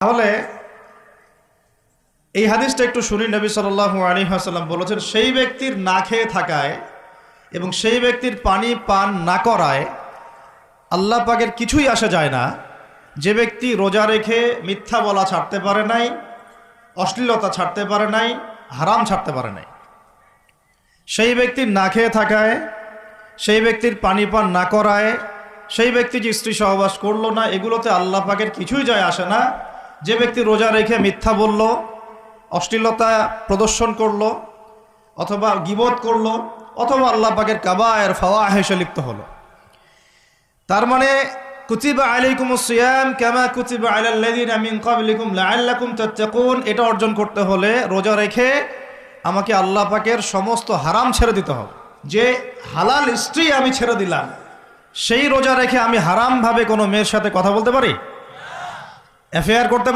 তাহলে এই হাদিসটা একটু শুনি। নবী সাল্লাল্লাহু আলাইহি ওয়াসাল্লাম বলেছেন, সেই ব্যক্তির না খেয়ে থাকায় এবং সেই ব্যক্তির পানি পান না করায় আল্লাহ পাকের কিছুই আসা যায় না। যে ব্যক্তি রোজা রেখে মিথ্যা বলা ছাড়তে পারে নাই, অশ্লীলতা ছাড়তে পারে নাই, হারাম ছাড়তে পারে নাই, সেই ব্যক্তির না খেয়ে থাকায়, সেই ব্যক্তির পানি পান না করায়, সেই ব্যক্তি যে স্ত্রী সহবাস করলো না, এগুলোতে আল্লাহ পাকের কিছুই যায় আসে না। যে ব্যক্তি রোজা রেখে মিথ্যা বলল, অশ্লীলতা প্রদর্শন করলো, অথবা গীবত করলো, অথবা আল্লাহ পাকের কাবায়ের ফাওয়াহিশে লিপ্ত হলো, তার মানে কুতিবা আলাইকুমুস সিয়াম কামা কুতিবা আলাল লাযিনা মিন ক্বাবলিকুম লাআল্লাকুম তাত্তাকুন, এটা অর্জন করতে হলে রোজা রেখে আমাকে আল্লাহ পাকের সমস্ত হারাম ছেড়ে দিতে হবে। যে হালাল স্ত্রী আমি ছেড়ে দিলাম, সেই রোজা রেখে আমি হারামভাবে কোনো মেয়ের সাথে কথা বলতে পারি, অ্যাফেয়ার করতে